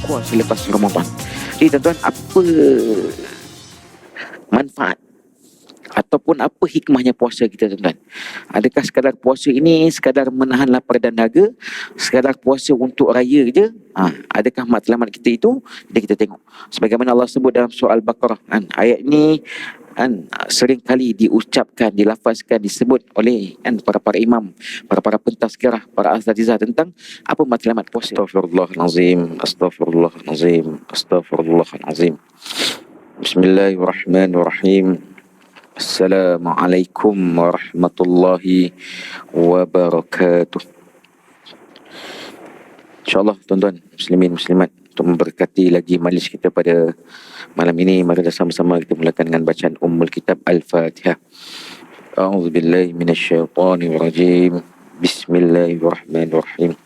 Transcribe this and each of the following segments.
kuah selepas Ramadan. Jadi tuan-tuan, apa manfaat ataupun apa hikmahnya puasa kita, tuan-tuan? Adakah sekadar puasa ini sekadar menahan lapar dan dahaga, sekadar puasa untuk raya je? Adakah matlamat kita itu? Jadi kita tengok sebagaimana Allah sebut dalam surah Al-Baqarah, ayat ini sering kali diucapkan, dilafazkan, disebut oleh para imam, para pentazkirah, para asatizah tentang apa matlamat puasa. Astaghfirullahalazim, astaghfirullahalazim, astaghfirullahalazim. Bismillahirrahmanirrahim. Assalamualaikum warahmatullahi wabarakatuh. InsyaAllah tuan-tuan muslimin muslimat, untuk memberkati lagi majlis kita pada malam ini, mari kita sama-sama kita mulakan dengan bacaan Ummul Kitab Al-Fatihah. A'udzubillahi minasyaitonirrajim. Bismillahirrahmanirrahim.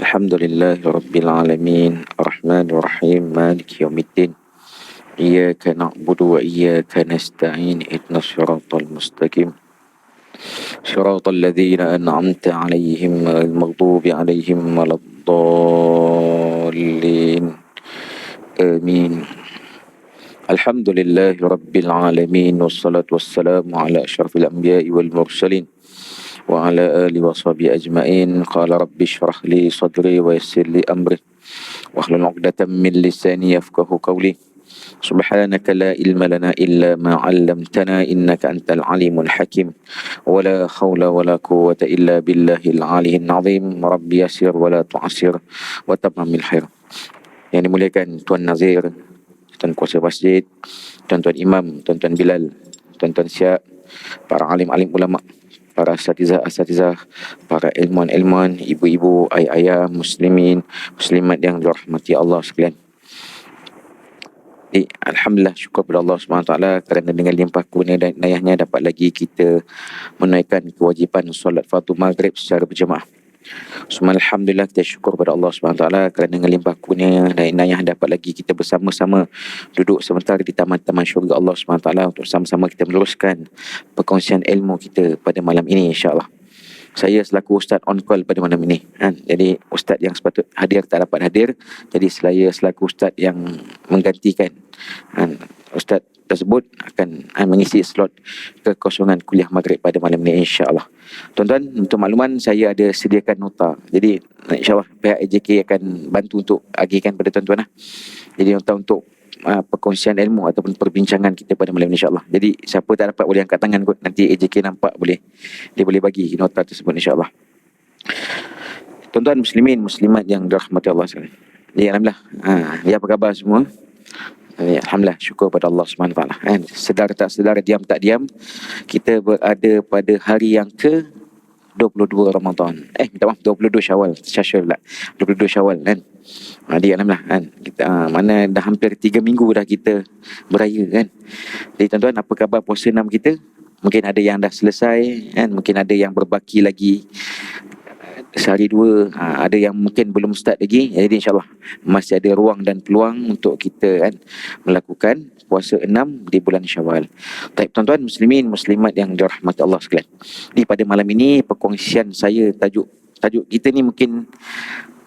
Alhamdulillahirabbil alamin, arrahmanirrahim, maliki yaumiddin. Iyyaka na'budu wa iyyaka nasta'in, ihdinas siratal mustaqim. Siratal ladzina an'amta 'alaihim ghairil maghdubi 'alaihim waladdallin. Amin. Alhamdulillahi rabbil alamin, wassalatu wassalamu ala asyrafil anbiya'i wal mursalin wa ala alihi wa sahbihi ajma'in. Qala rabbi shrah li sadri wa yassir li amri wahlul 'uqdatam min lisani yafqahu qawli. Subhanaka la ilma lana illa ma 'allamtana innaka antal alimul hakim. Wa la haula wa la quwwata illa billahil aliyyil azim. Rabbi yassir wa la tu'assir wa tammamil khair. Yang dimuliakan Tuan Nazir, Tuan Kuasa Masjid, Tuan-tuan Imam, Tuan-tuan Bilal, Tuan-tuan Syak, para alim-alim ulama', para asatizah, para ilmuwan-ilmuwan, ibu-ibu, ayah-ayah, muslimin, muslimat yang dirahmati Allah sekalian. Alhamdulillah, syukur kepada Allah SWT kerana dengan limpah kurnia dan inayahnya dapat lagi kita menunaikan kewajipan solat fardu maghrib secara berjemaah. Semua alhamdulillah, kita syukur kepada Allah SWT kerana dengan limpah kurnia dan inayah dapat lagi kita bersama-sama duduk sebentar di taman-taman syurga Allah SWT untuk sama-sama kita meneruskan perkongsian ilmu kita pada malam ini, insya-Allah. Saya selaku Ustaz on call pada malam ini, jadi Ustaz yang sepatut hadir tak dapat hadir, jadi saya selaku Ustaz yang menggantikan Ustaz tersebut akan mengisi slot kekosongan kuliah maghrib pada malam ini, insya-Allah. Tuan-tuan, untuk makluman, saya ada sediakan nota, jadi insya-Allah pihak AJK akan bantu untuk agihkan pada tuan-tuan Jadi nota untuk perkongsian ilmu ataupun perbincangan kita pada malam ini, insya-Allah. Jadi siapa tak dapat boleh angkat tangan kot, nanti AJK nampak dia boleh bagi nota tersebut, insya-Allah. Tuan-tuan muslimin muslimat yang dirahmati Allah sekalian. Jadi alhamdulillah, ya apa khabar semua? Alhamdulillah, syukur pada Allah SWT. Sedar tak sedar, diam tak diam, kita berada pada hari yang ke 22 Ramadan. Minta maaf, 22 Syawal. 22 Syawal kan. Jadi alhamdulillah kita mana dah hampir 3 minggu dah kita beraya kan. Jadi tuan-tuan, apa khabar puasa 6 kita? Mungkin ada yang dah selesai kan, mungkin ada yang berbaki lagi sehari dua, ada yang mungkin belum start lagi. Jadi insya-Allah masih ada ruang dan peluang untuk kita melakukan puasa 6 di bulan Syawal. Baik tuan-tuan muslimin muslimat yang dirahmati Allah sekalian. Di pada malam ini perkongsian saya, tajuk kita ni mungkin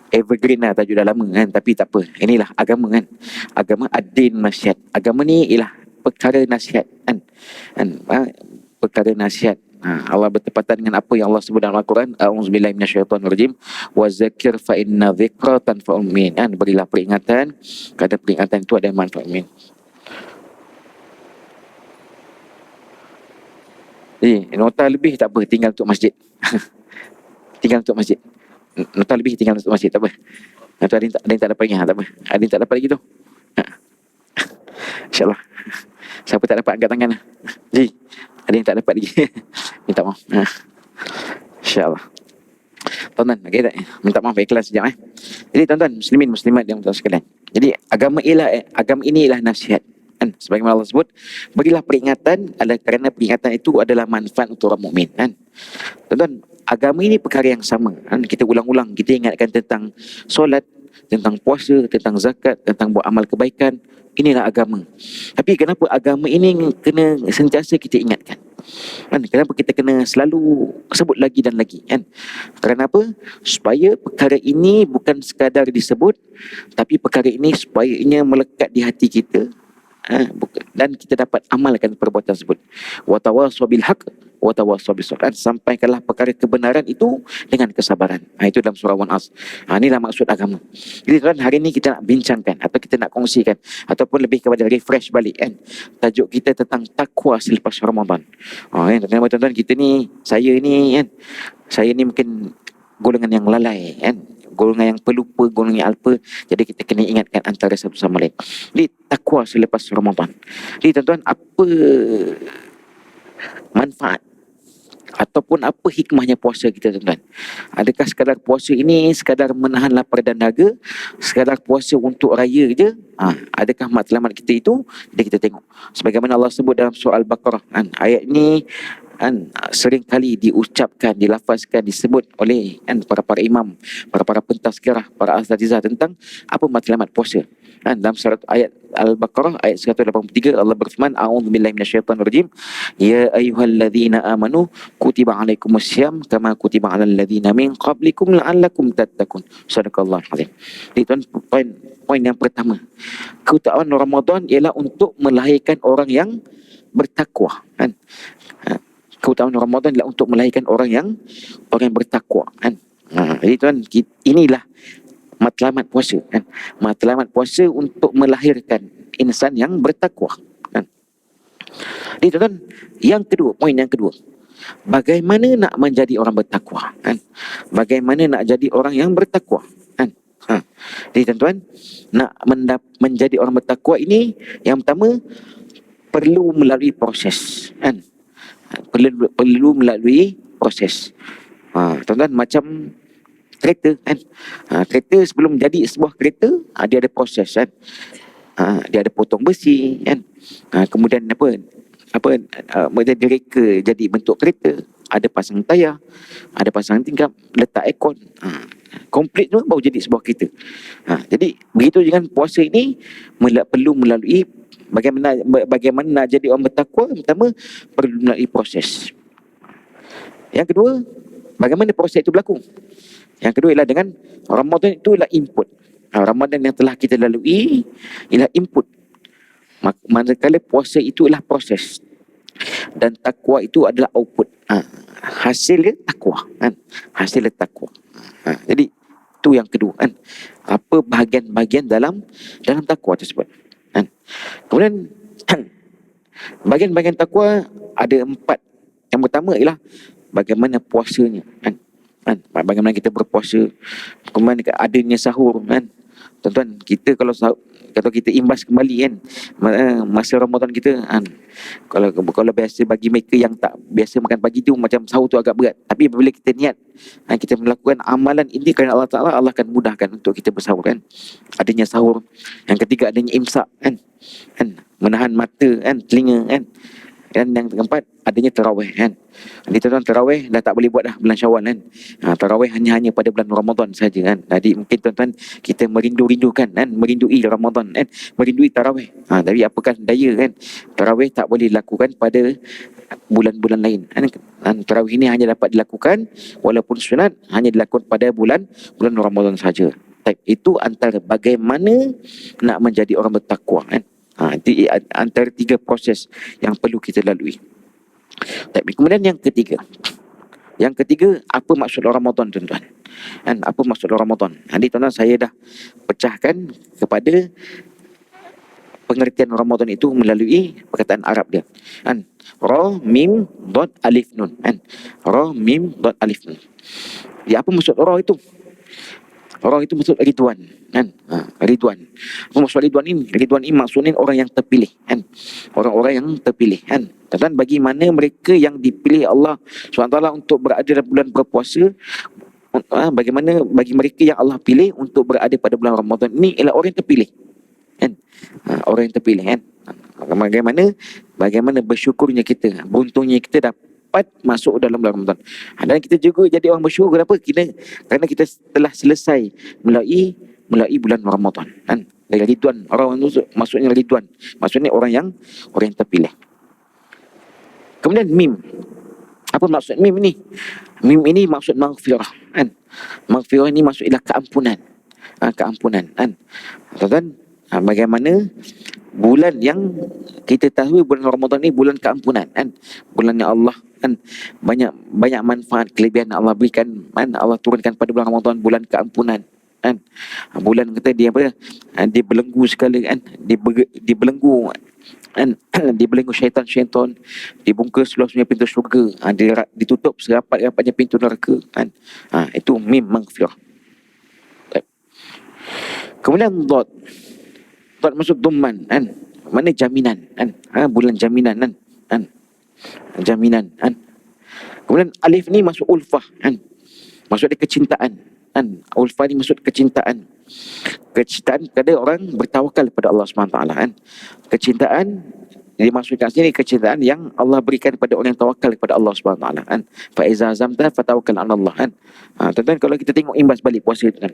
evergreen lah, tajuk dah lama kan, tapi tak apa. Inilah agama kan. Agama ad-din nasihat. Agama ni ialah perkara nasihat kan. Perkara nasihat. Allah bertepatan dengan apa yang Allah sebut dalam Al-Quran. A'udzubillahi minasyaitonirrajim. Wa zakir fa inna dzikra tanfa'ul mu'min. Berilah peringatan, kerana peringatan itu ada manfaat mukmin. Nota lebih tak apa, tinggal untuk masjid. Tinggal untuk masjid. Nota lebih tinggal untuk masjid, tak apa. Ada yang tak dapat lagi, tak apa. Ada yang tak dapat lagi tu. InsyaAllah. Siapa tak dapat angkat tangan? Ji, ada yang tak dapat lagi. Minta maaf. InsyaAllah. Tuan-tuan, okay tak? Minta maaf, ikhlas sekejap. Jadi tuan-tuan, muslimin, muslimat yang bertuan sekalian. Jadi agama ini ialah nasihat. Sebagaimana Allah sebut, berilah peringatan kerana peringatan itu adalah manfaat untuk orang mukmin. Tuan-tuan, agama ini perkara yang sama. Kita ulang-ulang, kita ingatkan tentang solat, tentang puasa, tentang zakat, tentang buat amal kebaikan. Inilah agama. Tapi kenapa agama ini kena sentiasa kita ingatkan? Kan kenapa kita kena selalu sebut lagi dan lagi kan? Kerana apa? Supaya perkara ini bukan sekadar disebut, tapi perkara ini supaya ianya melekat di hati kita, dan kita dapat amalkan perbuatan tersebut. Wa tawassaw bil haqq wa tawassaw bis sabr. Sampaikanlah perkara kebenaran itu dengan kesabaran. Itu dalam surah An-Nas. Inilah maksud agama. Jadi tuan, hari ini kita nak bincangkan atau kita nak kongsikan ataupun lebih kepada refresh balik kan, tajuk kita tentang takwa selepas Ramadan. Tuan-tuan, kita ni, saya ni kan, saya ni mungkin golongan yang lalai kan, golongan yang pelupa, golongan yang alpa. Jadi kita kena ingatkan antara satu sama lain. Jadi takwa selepas Ramadan. Jadi tuan-tuan, apa manfaat ataupun apa hikmahnya puasa kita tuan-tuan? Adakah sekadar puasa ini sekadar menahan lapar dan dahaga, sekadar puasa untuk raya je? Adakah matlamat kita itu? Jadi kita tengok sebagaimana Allah sebut dalam surah Al-Baqarah kan, ayat ini kan sering kali diucapkan, dilafazkan, disebut oleh kan para imam, para pentazkirah, para asatizah tentang apa matlamat puasa. Kan dalam surat ayat Al-Baqarah ayat 183 Allah berfirman, a'udzubillahi minasyaitonirrajim, ya ayyuhalladzina amanu kutiba alaikumussyam kama kutiba alal ladzina min qablikum la'allakum tattaqun. Sadaqallahul azim. Jadi tuan, poin yang pertama, keutamaan Ramadan ialah untuk melahirkan orang yang bertakwa kan. Keutamaan Ramadan adalah untuk melahirkan orang yang bertakwa kan. Jadi tuan, inilah matlamat puasa kan. Matlamat puasa untuk melahirkan insan yang bertakwa kan. Jadi tuan, yang kedua, poin yang kedua, bagaimana nak menjadi orang bertakwa kan. Bagaimana nak jadi orang yang bertakwa kan. Jadi tuan-tuan, nak menjadi orang bertakwa ini, yang pertama perlu melalui proses kan. Perlu melalui proses. Tuan-tuan, macam kereta kan. Kereta sebelum jadi sebuah kereta, dia ada proses kan. Dia ada potong besi kan. Kemudian direka jadi bentuk kereta, ada pasang tayar, ada pasang tingkap, letak aircon, komplit tu baru jadi sebuah kereta. Jadi begitu dengan puasa ini, perlu melalui bagaimana nak jadi orang bertakwa. Pertama, perlu melalui proses. Yang kedua, bagaimana proses itu berlaku? Yang kedua ialah dengan Ramadan, itu ialah input. Ramadan yang telah kita lalui ialah input, manakala puasa itu ialah proses, dan takwa itu adalah output. Hasilnya takwa kan. Hasilnya takwa. Jadi itu yang kedua kan, apa bahagian-bahagian dalam takwa tersebut kan. Kemudian bahagian-bahagian takwa ada 4. Yang pertama ialah bagaimana puasanya kan. Bagaimana kita berpuasa, kemudian adanya sahur kan. Tuan-tuan, kita kalau kita imbas kembali kan masa Ramadan kita kan, kalau biasa bagi mereka yang tak biasa makan pagi tu, macam sahur tu agak berat. Tapi apabila kita niat kita melakukan amalan ini kerana Allah Ta'ala, Allah akan mudahkan untuk kita bersahur kan. Adanya sahur. Yang ketiga, adanya imsak kan, menahan mata kan, telinga kan. Dan yang keempat, adanya tarawih kan. Jadi tuan-tuan, tarawih dah tak boleh buat dah bulan Syawal kan. Tarawih hanya pada bulan Ramadan saja kan. Jadi mungkin tuan-tuan, kita merindukan kan, merindui Ramadan kan, merindui tarawih. Tapi apakah daya kan, tarawih tak boleh dilakukan pada bulan-bulan lain kan. Tarawih ini hanya dapat dilakukan, walaupun sunat, hanya dilakukan pada bulan Ramadan saja. Itu antara bagaimana nak menjadi orang bertakwa kan. Itu antara 3 proses yang perlu kita lalui. Tapi kemudian yang ketiga, apa maksud Ramadan tuan-tuan? Apa maksud Ramadan? Jadi tuan-tuan, saya dah pecahkan kepada pengertian Ramadan itu melalui perkataan Arab dia. Ra, mim, dot, alif, nun. Ra, mim, dot, alif, nun. Ya, apa maksud ra itu? Orang itu maksud Ridwan kan. Ridwan. Apa maksud Ridwan ini? Ridwan ini maksudnya orang yang terpilih kan. Orang-orang yang terpilih kan. Dan bagaimana mereka yang dipilih Allah SWT untuk berada dalam bulan berpuasa, bagaimana bagi mereka yang Allah pilih untuk berada pada bulan Ramadan ini ialah orang yang terpilih kan. Orang yang terpilih kan. Bagaimana bersyukurnya kita, beruntungnya kita dapat masuk dalam bulan Ramadan. Dan kita juga jadi orang bersyukur. Kenapa? Kerana kita telah selesai melalui bulan Ramadan kan. Ridwan, orang itu maksudnya Ridwan, maksudnya orang yang terpilih. Kemudian mim. Apa maksud mim ini? Mim ini maksud maghfirah, kan? Maghfirah ini maksud ialah keampunan. Keampunan, kan? Tuan-tuan, bagaimana bulan yang kita tahu bulan Ramadan ni bulan keampunan, kan? Bulan yang Allah, kan, banyak banyak manfaat kelebihan Allah berikan, kan? Allah turunkan pada bulan Ramadan bulan keampunan, kan? Bulan kata dia apa? Dia belenggu sekali, kan? Dibelenggu, kan? Dibelenggu syaitan-syaitan, dibungkus seluas-luasnya pintu syurga, ditutup serapat-rapatnya pintu neraka, kan? Itu mim maghfirah. Kemudian dot masuk duman, kan? Mana jaminan, kan? Bulan jaminan, kan? Jaminan, kan? Kemudian alif ni masuk ulfah, kan? Maksud dia kecintaan, kan? Ulfah ni maksud kecintaan. Kecintaan kepada orang bertawakal kepada Allah SWT, kan? Kecintaan dimaksudkan sini kecintaan yang Allah berikan kepada orang yang tawakal kepada Allah SWT, kan? Fa iza azamta fatawakkal 'ala Allah, kan? Tuan-tuan, kalau kita tengok imbas balik puasa tu, kan?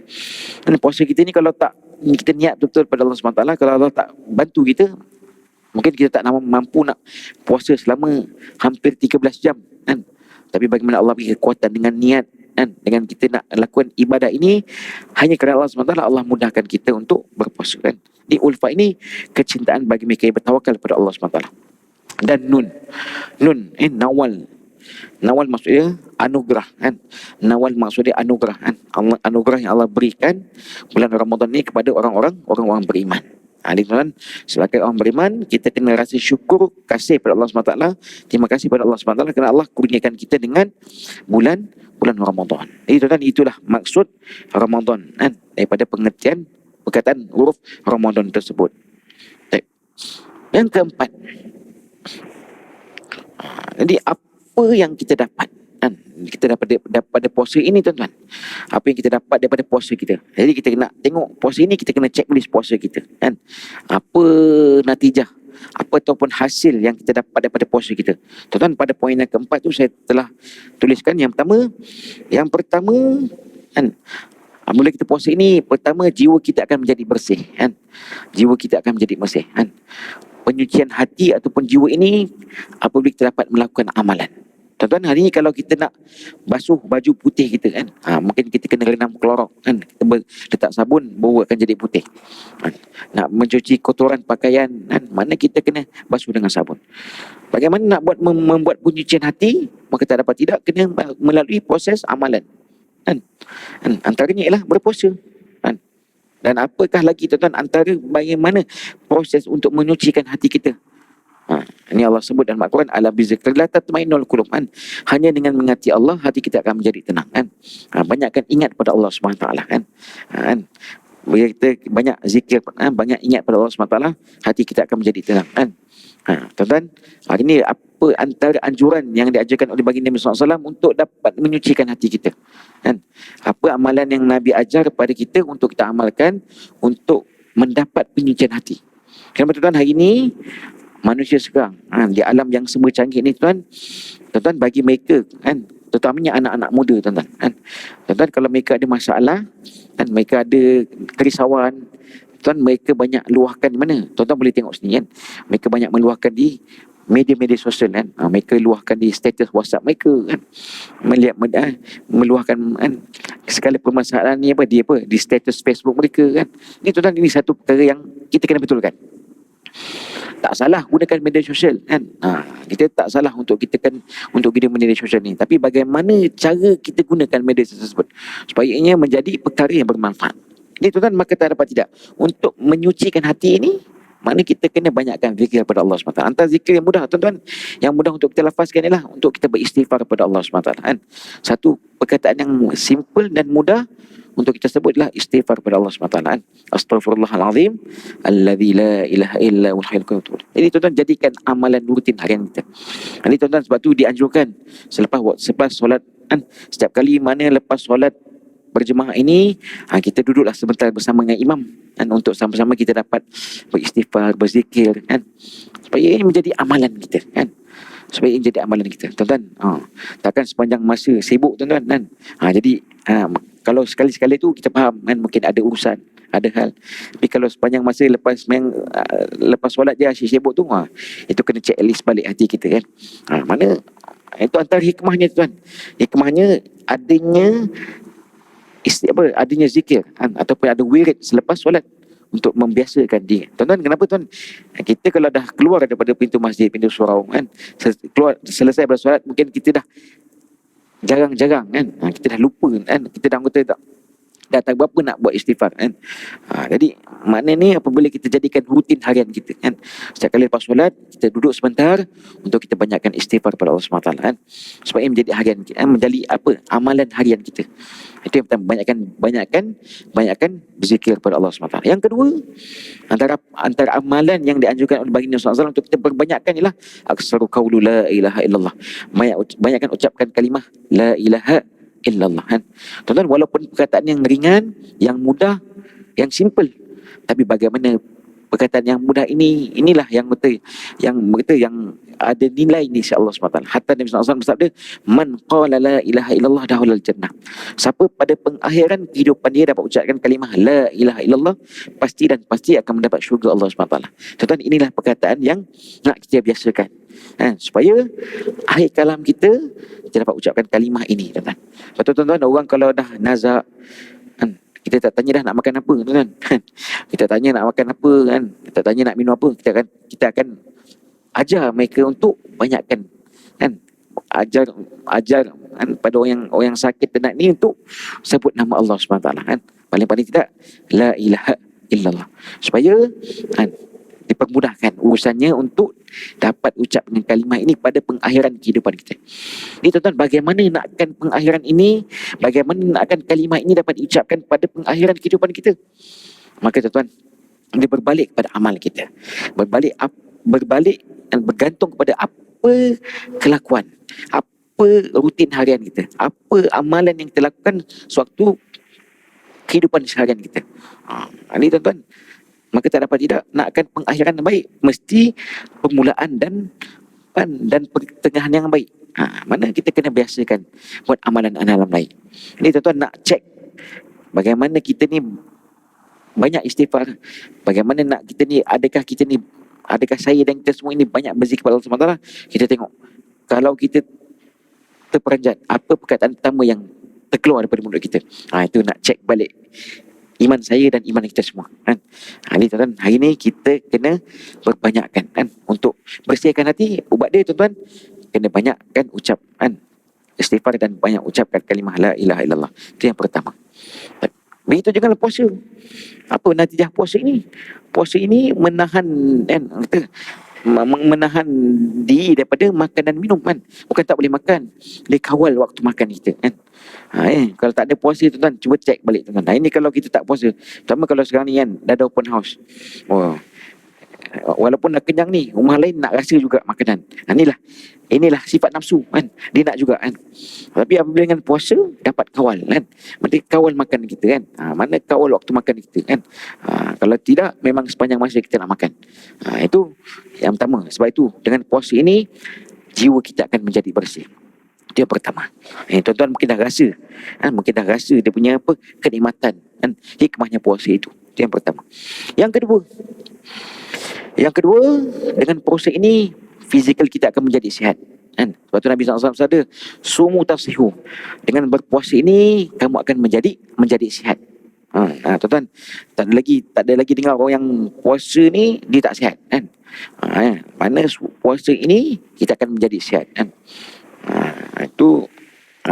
Puasa kita ni kalau tak kita niat betul pada Allah SWT, kalau Allah tak bantu kita, mungkin kita tak mampu nak puasa selama hampir 13 jam, kan? Tapi bagaimana Allah beri kekuatan dengan niat, kan? Dengan kita nak lakukan ibadah ini hanya kerana Allah SWT, Allah mudahkan kita untuk berpuasa, kan? Di ulfa ini kecintaan bagi mereka yang bertawakal kepada Allah SWT. Dan nun nawal. Nawal maksudnya anugerah, kan? Nawal maksudnya anugerah, kan? Allah, anugerah yang Allah berikan bulan Ramadan ni kepada orang-orang beriman. Tuan-tuan, sebagai orang beriman, kita kena rasa syukur, kasih pada Allah SWT. Terima kasih pada Allah SWT kerana Allah kurniakan kita dengan bulan Ramadan. Jadi tuan-tuan, itulah maksud Ramadan, kan? Daripada pengertian perkataan huruf Ramadan tersebut. Yang keempat, jadi apa yang kita dapat, kan? Kita dapat daripada puasa ini, tuan-tuan. Apa yang kita dapat daripada puasa kita. Jadi kita nak tengok puasa ini, kita kena checklist puasa kita, kan? Apa natijah, apa ataupun hasil yang kita dapat daripada puasa kita. Tuan-tuan, pada poin yang keempat tu saya telah tuliskan yang pertama, kan? Mula kita puasa ini, pertama jiwa kita akan menjadi bersih, kan? Jiwa kita akan menjadi bersih, kan? Penyucian hati ataupun jiwa ini apabila kita dapat melakukan amalan. Tuan-tuan, hari ini kalau kita nak basuh baju putih kita, kan, mungkin kita kena rendam klorok, kan? Kita letak sabun, baru akan jadi putih, kan? Nak mencuci kotoran pakaian, kan, mana kita kena basuh dengan sabun. Bagaimana nak membuat penyucian hati? Maka tak dapat tidak kena melalui proses amalan, kan? Antaranya ialah berpuasa, kan? Dan apakah lagi, tuan-tuan, antara bagaimana proses untuk menyucikan hati kita? Ini Allah sebut dalam Al-Quran, ala bizikrillah tatmainnul qulub, kan? Hanya dengan mengingati Allah, hati kita akan menjadi tenang, kan? Banyakkan ingat pada Allah SWT, kan? Bila kita banyak zikir, banyak ingat pada Allah SWT, hati kita akan menjadi tenang, kan? Tuan-tuan, hari ini apa antara anjuran yang diajarkan oleh baginda Nabi SAW untuk dapat menyucikan hati kita, kan? Apa amalan yang Nabi ajar kepada kita untuk kita amalkan untuk mendapat penyucian hati? Kenapa, tuan-tuan, hari ini manusia sekarang, di alam yang semua canggih ni, tuan-tuan, bagi mereka, kan, terutamanya anak-anak muda, tuan-tuan, kan? Tuan-tuan, kalau mereka ada masalah, kan, mereka ada kerisauan, tuan, mereka banyak luahkan di mana? Tuan-tuan boleh tengok sini, kan? Mereka banyak meluahkan di media-media sosial, kan? Mereka luahkan di status WhatsApp mereka, kan? Meluahkan, kan, segala permasalahan ni di status Facebook mereka, kan? Ini, tuan-tuan, ini satu perkara yang kita kena betulkan. Tak salah gunakan media sosial, kan? Kita tak salah untuk guna media sosial ni, tapi bagaimana cara kita gunakan media tersebut supaya ianya menjadi perkara yang bermanfaat. Jadi, tuan-tuan, maka tak dapat tidak untuk menyucikan hati ini, makna kita kena banyakkan zikir kepada Allah SWT. Antara zikir yang mudah, tuan-tuan, yang mudah untuk kita lafazkan ialah untuk kita beristighfar kepada Allah SWT, kan? Satu perkataan yang simple dan mudah untuk kita sebutlah istighfar kepada Allah SWT, kan? Astaghfirullahalazim alladzi la ilaha illa huwal hayyul qayyum. Jadi, tuan-tuan, jadikan amalan rutin harian kita. Ini, tuan-tuan, sebab tu dianjurkan selepas solat, kan? Setiap kali mana lepas solat berjemaah ini, kita duduklah sebentar bersama dengan imam, kan? Untuk sama-sama kita dapat beristighfar, berzikir, kan? Supaya ini menjadi amalan kita, kan? Supaya ini jadi amalan kita, tuan-tuan. Takkan sepanjang masa sibuk, tuan-tuan, kan? Jadi kalau sekali-sekali tu kita faham, kan, mungkin ada urusan, ada hal. Tapi kalau sepanjang masa lepas solat je asyik sibuk tu, itu kena check list balik hati kita kan. Mana itu antara hikmahnya tuan. Hikmahnya adanya zikir kan, ataupun ada wirid selepas solat untuk membiasakan diri. Tuan-tuan, kenapa tuan? Kita kalau dah keluar daripada pintu masjid, pintu surau kan, selesai bersolat, mungkin kita dah jarang-jarang kan, kita dah lupa kan, kita dah tak berapa nak buat istighfar kan. Jadi makna ni apabila kita jadikan rutin harian kita kan, setiap kali lepas solat kita duduk sebentar untuk kita banyakkan istighfar pada Allah SWT kan, supaya menjadi harian kita, menjadi amalan harian kita. Itu yang pertama, banyakkan berzikir pada Allah SWT. Yang kedua, antara amalan yang dianjurkan oleh baginda SAW untuk kita perbanyakkan ialah aksaru qaulu la ilaha illallah, banyakkan ucapkan kalimah la ilaha illallah kan. Tuan-tuan, walaupun perkataan yang ringan, yang mudah, yang simple, tapi bagaimana perkataan yang mudah inilah yang ada nilai ni insya Allah SWT. Hatta Nabi SAW bersabda, man qala la ilaha illallah dahulal jannah. Siapa pada pengakhiran kehidupan dia dapat ucapkan kalimah la ilaha illallah, pasti akan mendapat syurga Allah SWT. Tuan-tuan, inilah perkataan yang nak kita biasakan supaya akhir kalam kita dapat ucapkan kalimah ini, tuan-tuan. Betul tuan-tuan, orang kalau dah nazak kan, kita tak tanya dah nak makan apa, tuan-tuan. Kita tanya nak makan apa kan, kita tanya nak minum apa, kita akan ajar mereka untuk banyakkan kan, ajar kan, pada orang yang sakit tenat ni untuk sebut nama Allah SWT kan. Paling-paling tidak la ilaha illallah, supaya kan dipermudahkan urusannya untuk dapat ucap dengan kalimah ini pada pengakhiran kehidupan kita. Jadi tuan-tuan, bagaimana nakkan pengakhiran ini, bagaimana nakkan kalimah ini dapat diucapkan pada pengakhiran kehidupan kita? Maka tuan-tuan, dia berbalik kepada amal kita, berbalik dan bergantung kepada apa kelakuan, apa rutin harian kita, apa amalan yang kita lakukan sewaktu kehidupan seharian kita. Ini tuan-tuan, maka tak dapat tidak nakkan pengakhiran yang baik, mesti permulaan dan pertengahan yang baik. Mana kita kena biasakan buat amalan-amalan baik. Ini tuan-tuan nak cek bagaimana kita ni banyak istighfar, bagaimana nak kita ni, adakah saya dan kita semua ini banyak berzikir kepada Allah SWT. Kita tengok, kalau kita terperanjat, apa perkataan pertama yang terkeluar daripada mulut kita. Itu nak cek balik iman saya dan iman kita semua kan. Ini tuan-tuan, hari ni kita kena berbanyakkan kan, untuk bersihkan hati. Ubat dia tuan-tuan, kena banyakkan ucap kan, istighfar dan banyak ucapkan kalimah la ilaha illallah. Itu yang pertama. Begitu juga puasa. Apa natijah puasa ini? Puasa ini menahan kan, menahan diri daripada makan dan minum kan. Bukan tak boleh makan, dia kawal waktu makan kita kan. Kalau tak ada puasa tuan-tuan, cuba cek balik tuan-tuan. Ini kalau kita tak puasa, terutama kalau sekarang ni kan dah ada open house, walaupun dah kenyang ni, rumah lain nak rasa juga makanan. Inilah sifat nafsu kan, dia nak juga kan. Tapi apabila dengan puasa, dapat kawal kan, mereka kawal makan kita kan. Mana kawal waktu makan kita kan. Kalau tidak, memang sepanjang masa kita nak makan. Itu yang pertama. Sebab itu dengan puasa ini, jiwa kita akan menjadi bersih. Itu yang pertama. Tuan-tuan mungkin dah rasa dia punya kenikmatan kan, hikmahnya puasa itu. Itu yang pertama. Yang kedua, dengan puasa ini fizikal kita akan menjadi sihat kan. Sebab tu Nabi SAW bersabda, sumu tasihu, dengan berpuasa ini kamu akan menjadi sihat. Tuan-tuan, tak ada lagi dengar orang yang puasa ni dia tak sihat kan. Mana puasa ini kita akan menjadi sihat kan.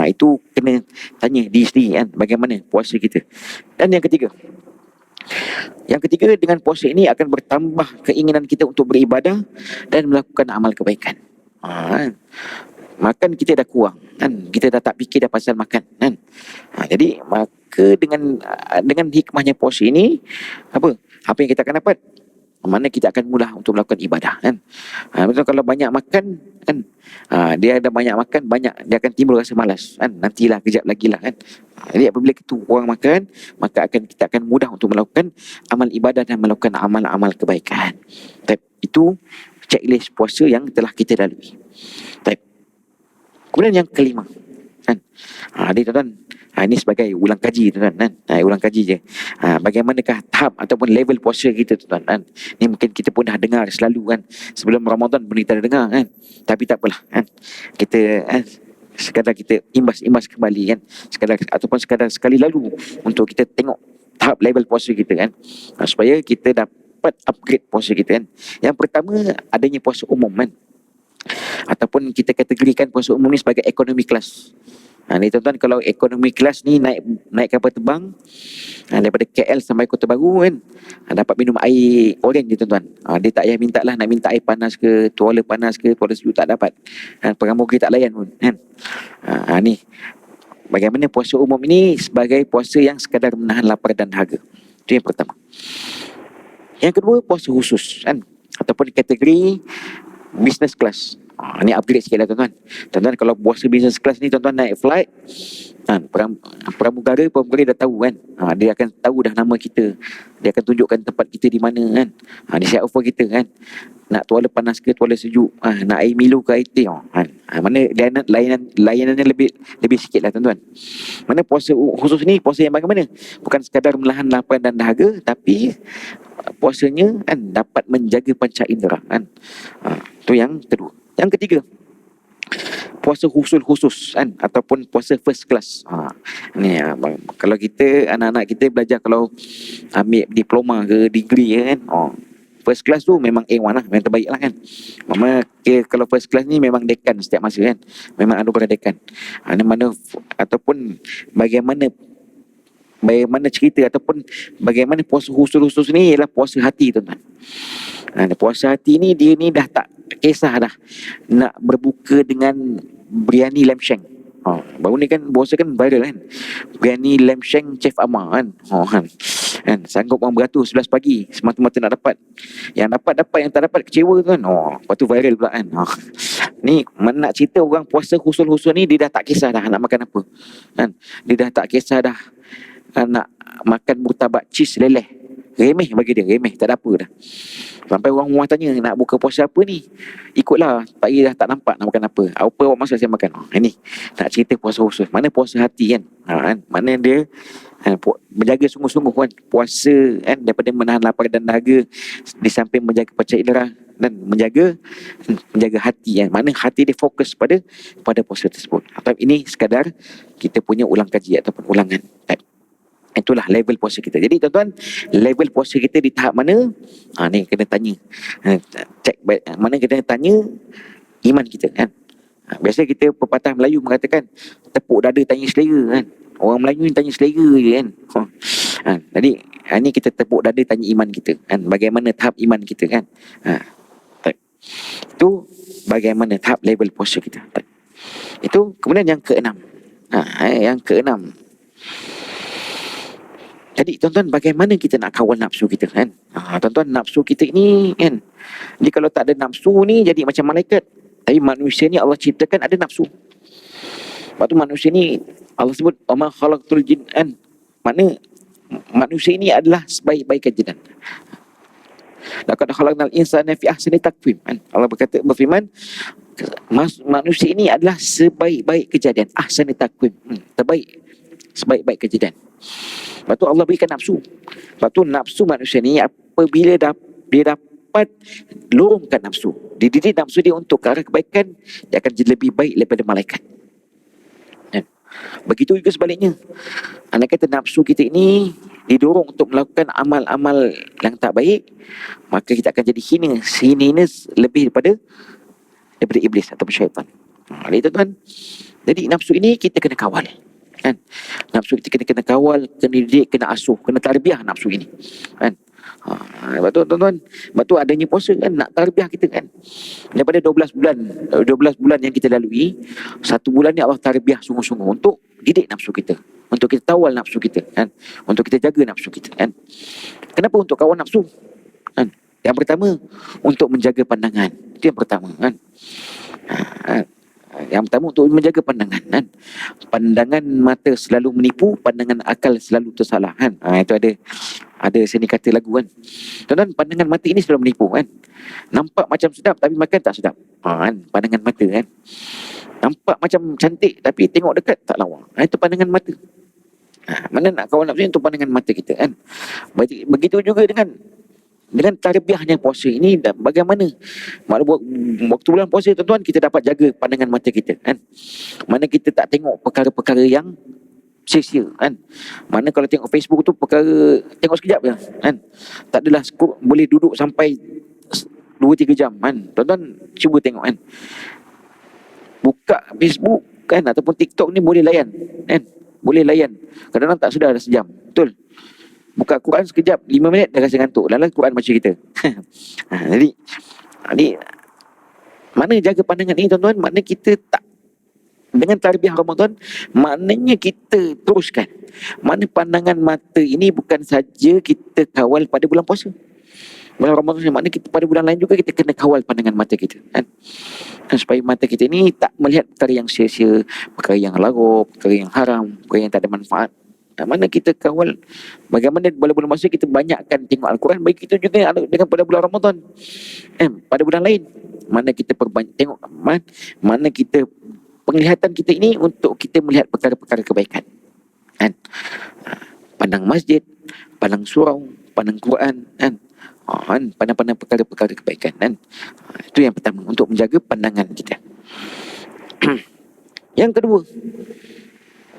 Itu kena tanya diri sendiri kan, bagaimana puasa kita. Dan yang ketiga, dengan puasa ini akan bertambah keinginan kita untuk beribadah dan melakukan amal kebaikan. Makan kita dah kurang kan, kita dah tak fikir dah pasal makan kan. Jadi maka dengan hikmahnya puasa ini, apa yang kita akan dapat? Mana kita akan mudah untuk melakukan ibadah kan. Betul, kalau banyak makan kan, dia ada banyak makan, dia akan timbul rasa malas kan, nantilah, kejap lagi lah kan. Jadi apabila kita kurang makan, maka kita akan mudah untuk melakukan amal ibadah dan melakukan amal-amal kebaikan. Itu checklist puasa yang telah kita lalui. Kemudian yang kelima kan, tuan-tuan, Ini sebagai ulang kaji tuan kan. Ulang kaji je. Bagaimanakah tahap ataupun level puasa kita tuan kan. Ni mungkin kita pun dah dengar selalu kan. Sebelum Ramadan pun kita dah dengar kan. Tapi tak apalah kan. Kita sekadar kita imbas kembali kan. Sekadar sekali lalu untuk kita tengok tahap level puasa kita kan. Supaya kita dapat upgrade puasa kita kan. Yang pertama, adanya puasa umum kan. Ataupun kita kategorikan puasa umum ni sebagai economy class. Ni tuan-tuan, kalau economy class ni naik kapal terbang daripada KL sampai Kota Baru kan, dapat minum air oren je tuan-tuan. Dia tak payah minta lah nak minta air panas ke, tuala panas ke, tuala sejuk, tak dapat. Pramugari tak layan pun kan. Ni bagaimana puasa umum ini sebagai puasa yang sekadar menahan lapar dan dahaga. Itu yang pertama. Yang kedua, puasa khusus kan, ataupun kategori business class. Ni upgrade sikit lah tuan-tuan. Tuan-tuan, kalau puasa business class ni tuan-tuan naik flight, pramugari dah tahu kan. Dia akan tahu dah nama kita. Dia akan tunjukkan tempat kita di mana kan. Dia siap offer kita kan. Nak tuala panas ke, tuala sejuk, nak air Milo ke air teh kan. Mana layanannya lebih sikit lah tuan-tuan. Mana puasa khusus ni, puasa yang bagaimana? Bukan sekadar menahan lapar dan dahaga, tapi puasanya kan dapat menjaga panca indera kan. Itu yang kedua. Yang ketiga, puasa khusus kan, ataupun puasa first class. Ni kalau kita, anak-anak kita belajar, kalau ambil diploma ke degree kan, first class tu memang A1 lah, memang terbaik lah kan. Kalau first class ni memang dekan setiap masa kan, memang anugerah dekan. Mana ataupun bagaimana cerita ataupun bagaimana puasa khusus ni ialah puasa hati tuan-tuan. Puasa hati ni, dia ni dah tak kisah dah nak berbuka dengan biryani lamb shank. Baru ni kan puasa kan viral kan, biryani lamb shank Chef Amar kan. Kan sanggup orang beratur 11 pagi semata-mata nak dapat. Yang dapat, yang tak dapat kecewa tu kan. Lepas tu viral pula kan. Ni nak cerita orang puasa khusus ni, dia dah tak kisah dah nak makan apa kan. Dia dah tak kisah dah nak makan murtabak cheese leleh. Remeh bagi dia, remeh, tak ada apa dah. Sampai orang rumah tanya, nak buka puasa apa ni? Ikutlah, tak dah tak nampak nak makan apa. Apa awak masak saya makan. Ini nak cerita puasa khusus. Mana puasa hati kan? Mana dia menjaga sungguh-sungguh kan puasa kan, daripada menahan lapar dan dahaga, di samping menjaga panca indera dan menjaga hati kan. Mana hati dia fokus pada puasa tersebut. Atau ini sekadar kita punya ulang kaji ataupun ulangan. Itulah level puasa kita. Jadi tuan-tuan, level puasa kita di tahap mana? Ni kena tanya. Cek mana kita tanya iman kita kan. Biasa kita pepatah Melayu mengatakan tepuk dada tanya selera kan. Orang Melayu ni tanya selera je kan. Jadi ni kita tepuk dada tanya iman kita kan. Bagaimana tahap iman kita kan. Itu bagaimana tahap level puasa kita. Itu kemudian yang keenam. Yang keenam. Jadi tuan-tuan, bagaimana kita nak kawal nafsu kita kan? Tuan-tuan, nafsu kita ni kan, jadi kalau tak ada nafsu ni jadi macam malaikat. Tapi manusia ni Allah ciptakan ada nafsu. Lepas tu manusia ni Allah sebut wama khalaqtul jin kan. Makna manusia ini adalah sebaik-baik kejadian. Laqad khalaqnal insana fi ahsani taqwim kan. Allah berfirman manusia ini adalah sebaik-baik kejadian, ahsani taqwim, terbaik, sebaik-baik kejadian. Lepas tu Allah berikan nafsu. Lepas tu nafsu manusia ni apabila dia dapat lorongkan nafsu, dididik nafsu dia untuk ke arah kebaikan, dia akan jadi lebih baik daripada malaikat. Begitu juga sebaliknya. Anak kata nafsu kita ini didorong untuk melakukan amal-amal yang tak baik, maka kita akan jadi hina lebih daripada iblis atau syaitan. Jadi tuan-tuan, jadi nafsu ini kita kena kawal kan. Nafsu kita kena kawal, kena didik, kena asuh, kena tarbiyah nafsu ini kan. Lepas tu tuan-tuan, lepas tu adanya puasa kan, nak tarbiyah kita kan. Daripada 12 bulan yang kita lalui, 1 bulan ni Allah tarbiyah sungguh-sungguh untuk didik nafsu kita, untuk kita tawal nafsu kita kan, untuk kita jaga nafsu kita kan. Kenapa untuk kawal nafsu kan? Yang pertama, untuk menjaga pandangan. Itu yang pertama kan. Yang pertama untuk menjaga pandangan kan. Pandangan mata selalu menipu, pandangan akal selalu tersalah kan. Itu ada seni kata lagu kan. Tuan-tuan, pandangan mata ini selalu menipu kan. Nampak macam sedap tapi makan tak sedap. Kan, pandangan mata kan. Nampak macam cantik tapi tengok dekat tak lawa. Itu pandangan mata. Mana nak kawal nafsu itu pandangan mata kita kan. Begitu juga dengan tarbiyahnya puasa ini, dan bagaimana waktu bulan puasa tuan-tuan, kita dapat jaga pandangan mata kita kan. Mana kita tak tengok perkara-perkara yang sia-sia kan. Mana kalau tengok Facebook tu perkara tengok sekejap je kan. Tak adalah boleh duduk sampai 2-3 jam kan. Tuan-tuan cuba tengok kan. Buka Facebook kan ataupun TikTok ni boleh layan kan. Boleh layan. Kadang-kadang tak sedar dah sejam. Betul. Buka Quran sekejap 5 minit dah rasa ngantuk. Lalu Quran baca kita. Jadi mana jaga pandangan ni tuan-tuan, mana kita tak dengan tarbiyah Ramadan, maknanya kita teruskan. Mana pandangan mata ini bukan saja kita kawal pada bulan puasa. Bulan Ramadan, maknanya kita pada bulan lain juga kita kena kawal pandangan mata kita kan. Supaya mata kita ni tak melihat perkara yang sia-sia, perkara yang larut, perkara yang haram, perkara yang tak ada manfaat. Mana kita kawal, bagaimana bulan-bulan masa kita banyakkan tengok Al-Quran, baik itu juga dengan pada bulan Ramadan. Pada bulan lain, mana kita perbanyak tengok, mana kita penglihatan kita ini untuk kita melihat perkara-perkara kebaikan kan. Pandang masjid, pandang surau, pandang Quran kan. Pandang-pandang perkara-perkara kebaikan kan. Itu yang pertama, untuk menjaga pandangan kita. Yang kedua,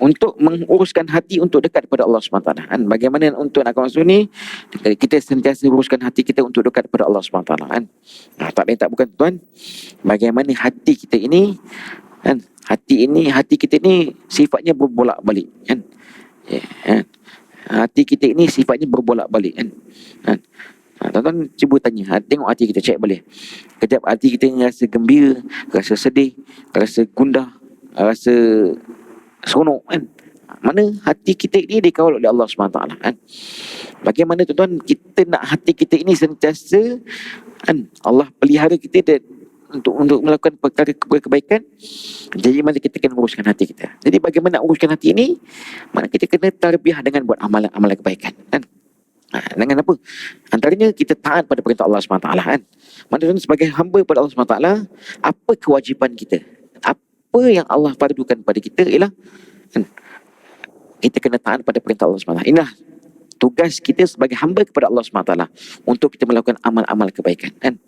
untuk menguruskan hati untuk dekat kepada Allah SWT kan. Bagaimana untuk nak masuk ni, kita sentiasa uruskan hati kita untuk dekat kepada Allah SWT kan. Tak lain tak bukan tuan, bagaimana hati kita ini kan, hati kita ini sifatnya berbolak-balik kan. Kan? Hati kita ini sifatnya berbolak-balik kan. Tuan-tuan cuba tanya, tengok hati kita, cek balik. Kejap hati kita ni rasa gembira, rasa sedih, rasa gundah, rasa seronok kan. Mana hati kita ini dikawal oleh Allah SWT kan. Bagaimana tuan-tuan kita nak hati kita ini sentiasa kan, Allah pelihara kita untuk melakukan perkara kebaikan. Jadi mana kita kena uruskan hati kita. Jadi bagaimana nak uruskan hati ini, mana kita kena tarbiyah dengan buat amalan-amalan kebaikan kan. Dengan apa? Antaranya kita taat pada perintah Allah SWT kan. Mana sebagai hamba pada Allah SWT, apa kewajipan kita, apa yang Allah fardukan pada kita ialah kan, kita kena taat pada perintah Allah SWT. Inilah tugas kita sebagai hamba kepada Allah SWT untuk kita melakukan amal-amal kebaikan kan.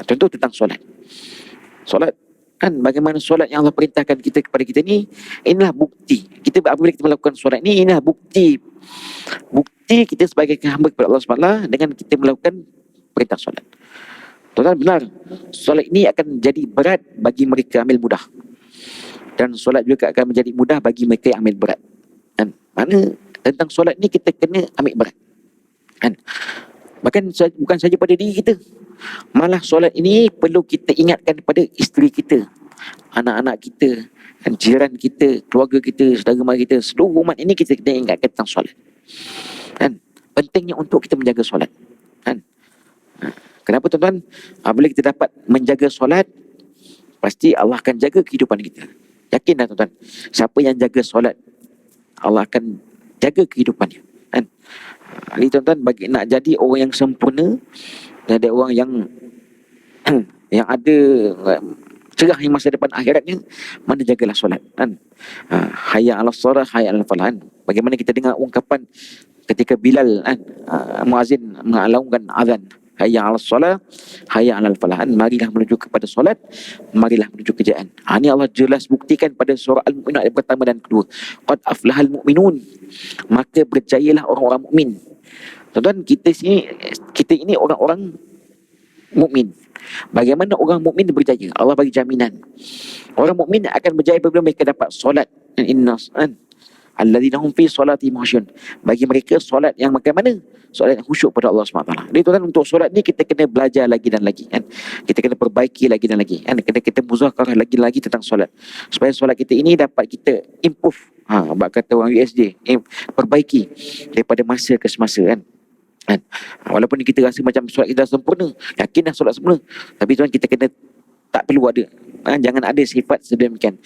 Contoh tentang solat kan, bagaimana solat yang Allah perintahkan kita kepada kita ni, inilah bukti kita apabila kita melakukan solat ni. Inilah bukti kita sebagai hamba kepada Allah SWT dengan kita melakukan perintah solat. Tuan-tuan benar, solat ini akan jadi berat bagi mereka ambil mudah, dan solat juga akan menjadi mudah bagi mereka yang ambil berat kan. Mana tentang solat ni kita kena ambil berat kan. Bahkan bukan saja pada diri kita, malah solat ini perlu kita ingatkan kepada isteri kita, anak-anak kita, dan jiran kita, keluarga kita, saudara mara kita, seluruh umat ini kita kena ingatkan tentang solat kan. Pentingnya untuk kita menjaga solat kan. Kenapa tuan-tuan? Bila kita dapat menjaga solat, pasti Allah akan jaga kehidupan kita. Yakinlah tuan-tuan, siapa yang jaga solat, Allah akan jaga kehidupannya kan. Jadi tuan-tuan, bagi nak jadi orang yang sempurna, jadi orang yang yang ada cerah di masa depan akhiratnya, mana jagalah solat kan. Hayya 'alas shalah, hayya 'alal falah. Bagaimana kita dengar ungkapan ketika Bilal kan, muazin mengalungkan azan, hayya 'alas shalah, hayya 'alal falah. Marilah menuju kepada solat, marilah menuju kejayaan. Ini Allah jelas buktikan pada surah Al-Mu'minun ayat pertama dan kedua. Qad aflahal mu'minun, maka berjayalah orang-orang mukmin. Tuan-tuan, kita ini orang-orang mukmin. Bagaimana orang mukmin berjaya? Allah bagi jaminan. Orang mukmin akan berjaya apabila mereka dapat solat. Innas alladzina hum fi salatihim khashi'un. Bagi mereka solat yang bagaimana? Solat yang khusyuk pada Allah SWT. Jadi tuan-tuan, untuk solat ni kita kena belajar lagi dan lagi kan. Kita kena perbaiki lagi dan lagi kan. Kita muzakarah lagi tentang solat, supaya solat kita ini dapat kita improve. Bak kata orang USJ, perbaiki daripada masa ke semasa kan. Walaupun kita rasa macam solat kita sempurna, yakinlah solat sempurna, tapi tuan kita kena tak perlu ada, jangan ada sifat sedemikian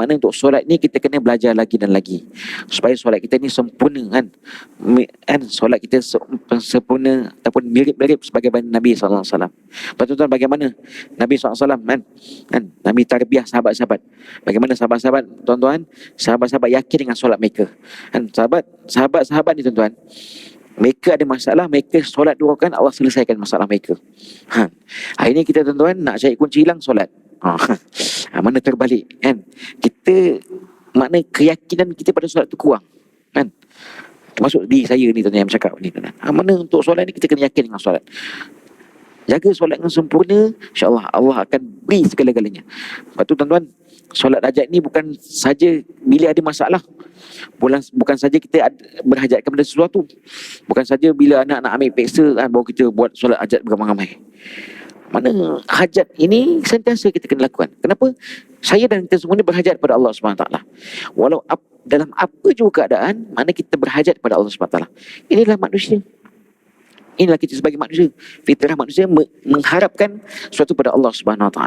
Maknanya untuk solat ni kita kena belajar lagi dan lagi supaya solat kita ni sempurna kan. Solat kita sempurna ataupun mirip-mirip sebagaimana Nabi SAW. Lepas tu tuan, bagaimana Nabi SAW kan Nabi tarbiyah sahabat-sahabat. Bagaimana sahabat-sahabat tuan-tuan, sahabat-sahabat yakin dengan solat mereka kan. Sahabat-sahabat ni tuan-tuan, mereka ada masalah, mereka solat 2 rakaat, Allah selesaikan masalah mereka. Hari ni kita tuan-tuan nak cari kunci hilang, solat. Mana terbalik kan. Kita makna keyakinan kita pada solat tu kurang kan. Termasuk diri saya ni tuan-tuan yang bercakap ni tuan-tuan. Mana untuk solat ni kita kena yakin dengan solat. Jaga solat dengan sempurna, insya-Allah Allah akan beri segala-galanya. Lepas tu tuan-tuan, solat hajat ni bukan saja bila ada masalah, bukan saja kita berhajat kepada sesuatu, bukan saja bila anak nak ambil peksa kan, baru kita buat solat hajat beramai-ramai. Mana hajat ini sentiasa kita kena lakukan. Kenapa? Saya dan kita semua ni berhajat pada Allah SWT. Walau dalam apa juga keadaan, mana kita berhajat pada Allah SWT. Inilah manusia. Inilah kita sebagai manusia. Fitrah manusia mengharapkan sesuatu pada Allah SWT.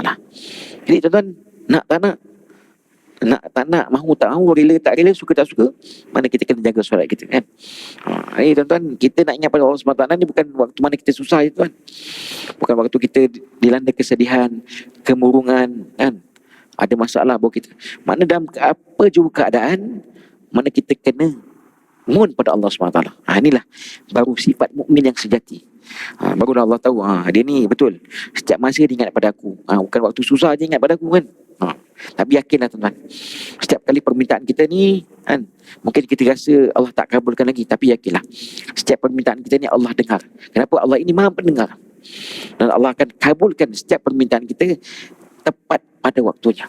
Jadi tuan-tuan, nak tak nak, mahu tak mahu, rela tak rela, suka tak suka, mana kita kena jaga solat kita kan. Ini tuan-tuan, kita nak ingat pada Allah SWT ni bukan waktu mana kita susah je tuan. Bukan waktu kita dilanda kesedihan, kemurungan kan, ada masalah baru kita. Mana dalam apa juga keadaan, mana kita kena mohon pada Allah SWT. Inilah baru sifat mukmin yang sejati. Baru Allah tahu dia ni betul, setiap masa dia ingat pada aku. Bukan waktu susah dia ingat pada aku kan. Tapi yakinlah tuan-tuan, setiap kali permintaan kita ni kan, mungkin kita rasa Allah tak kabulkan lagi, tapi yakinlah setiap permintaan kita ni Allah dengar. Kenapa? Allah ini Maha Pendengar, dan Allah akan kabulkan setiap permintaan kita tepat pada waktunya.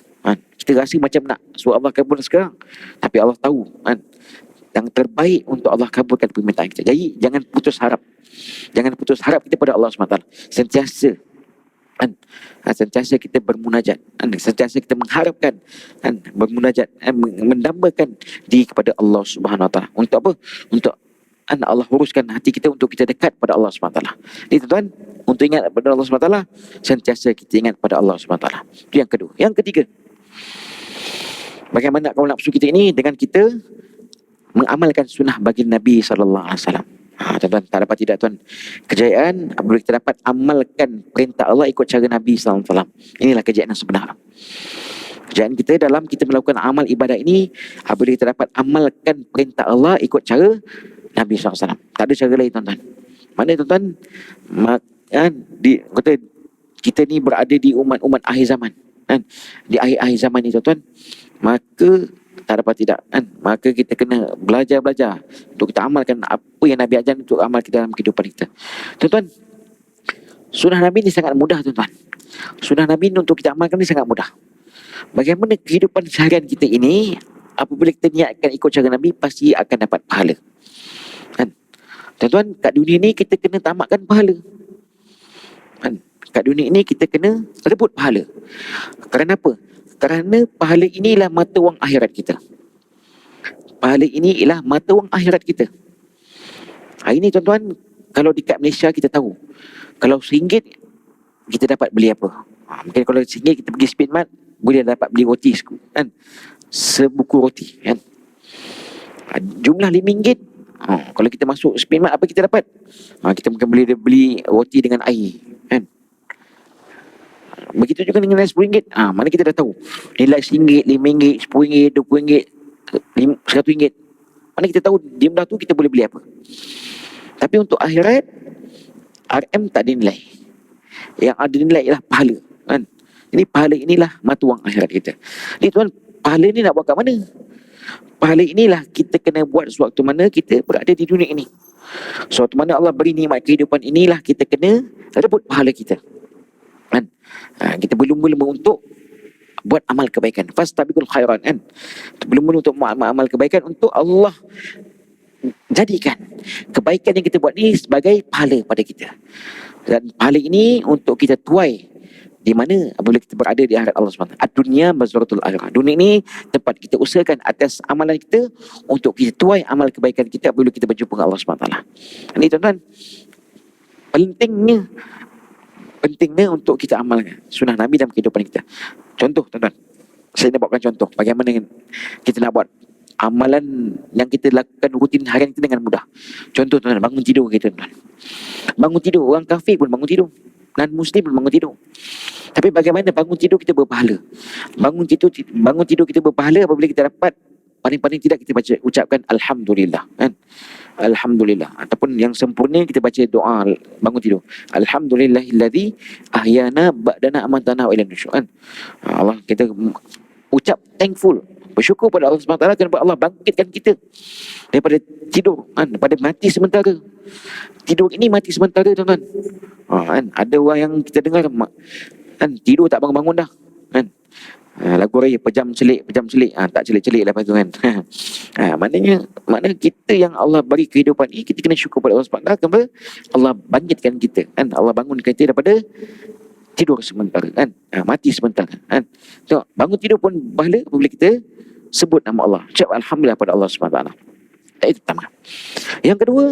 Kita rasa macam nak suruh Allah kabul sekarang, tapi Allah tahu yang terbaik untuk Allah kabulkan permintaan kita. Jadi jangan putus harap. Jangan putus harap kita pada Allah SWT. Sentiasa kita bermunajat, sentiasa kita mengharapkan, bermunajat, mendambakan diri kepada Allah Subhanahu Wa Taala. Untuk apa? Untuk Allah uruskan hati kita untuk kita dekat pada Allah Subhanahu Wa Taala. Jadi tuan, untuk ingat pada Allah Subhanahu Wa Taala, sentiasa kita ingat pada Allah Subhanahu Wa Taala. Itu yang kedua. Yang ketiga, bagaimana kaum nafsu kita ini dengan kita mengamalkan sunnah bagi Nabi sallallahu alaihi wasallam. Tuan-tuan, tak dapat tidak tuan, kejayaan apabila kita dapat amalkan perintah Allah ikut cara Nabi sallallahu alaihi wasallam. Inilah kejayaan yang sebenar. Kejayaan kita dalam kita melakukan amal ibadat ini apabila kita dapat amalkan perintah Allah ikut cara Nabi sallallahu alaihi wasallam. Tak ada cara lain tuan-tuan. Mana tuan-tuan, kata kita ni berada di umat-umat akhir zaman kan. Di akhir-akhir zaman ni tuan-tuan, maka tak dapat tidak maka kita kena belajar untuk kita amalkan apa yang Nabi ajar untuk amal kita dalam kehidupan kita. Tuan-tuan, sunnah Nabi ni sangat mudah tuan-tuan. Sunnah Nabi ni untuk kita amalkan ni sangat mudah. Bagaimana kehidupan seharian kita ini, apabila kita niatkan ikut cara Nabi, pasti akan dapat pahala kan. Tuan-tuan, kat dunia ni kita kena tamatkan pahala kan. Kat dunia ini kita kena rebut pahala. Kerana apa? Kerana pahala inilah mata wang akhirat kita. Pahala ini ialah mata wang akhirat kita. Hari ini tuan-tuan, kalau dekat Malaysia kita tahu, kalau RM1 kita dapat beli apa? Mungkin kalau RM1 kita pergi Speedmart, boleh dapat beli roti kan, sebuku roti kan. Jumlah RM5, kalau kita masuk Speedmart, apa kita dapat? Kita mungkin boleh beli roti dengan air kan. Begitu juga dengan nilai RM10. Mana kita dah tahu nilai RM1, RM5, RM10, RM20, RM100. Mana kita tahu jumlah tu kita boleh beli apa. Tapi untuk akhirat, RM tak ada nilai. Yang ada nilai ialah pahala kan. Ini pahala inilah mata wang akhirat kita. Jadi tuan, pahala ni nak buat kat mana? Pahala inilah kita kena buat sewaktu mana kita berada di dunia ini. Sewaktu mana Allah beri nikmat kehidupan inilah kita kena rebut pahala kita kan. Kita berlumba-lumba untuk buat amal kebaikan. Fastabiqul khairan kan. Berlumba-lumba untuk amal kebaikan untuk Allah jadikan kebaikan yang kita buat ni sebagai pahala pada kita. Dan pahala ini untuk kita tuai di mana apabila kita berada di akhirat Allah SWT. Ad-dunya mazratul akhirah. Dunia ini tempat kita usahakan atas amalan kita untuk kita tuai amal kebaikan kita apabila kita berjumpa dengan Allah SWT. Ini tuan-tuan, pentingnya untuk kita amalkan sunnah Nabi dalam kehidupan kita. Contoh tuan-tuan, Saya nak buatkan contoh bagaimana kita nak buat amalan yang kita lakukan rutin harian kita dengan mudah. Contoh tuan, bangun tidur kita tuan. Bangun tidur, orang kafir pun bangun tidur. Non Muslim pun bangun tidur. Tapi bagaimana bangun tidur kita berpahala? Bangun tidur kita berpahala apabila kita dapat paling-paling tidak kita baca ucapkan alhamdulillah kan. Alhamdulillah, ataupun yang sempurna kita baca doa bangun tidur. Alhamdulillahillazi ahyana ba'dana amatana wa ilaihi nusyur kan. Allah kita ucap thankful, bersyukur pada Allah SWT kerana Allah bangkitkan kita daripada tidur kan, daripada mati sementara. Tidur ini mati sementara tuan-tuan. Kan ada orang yang kita dengar kan tidur tak bangun-bangun dah kan. Lagu raya pejam celik tak celik-celik lepas tu kan. Maknanya kita yang Allah bagi kehidupan ini, kita kena syukur pada Allah SWT kerana Allah bangkitkan kita kan. Allah bangunkan kita daripada tidur sementara kan, mati sementara kan. Tengok, bangun tidur pun pahala apabila kita sebut nama Allah, ucap alhamdulillah pada Allah SWT. Itu pertama. Yang kedua,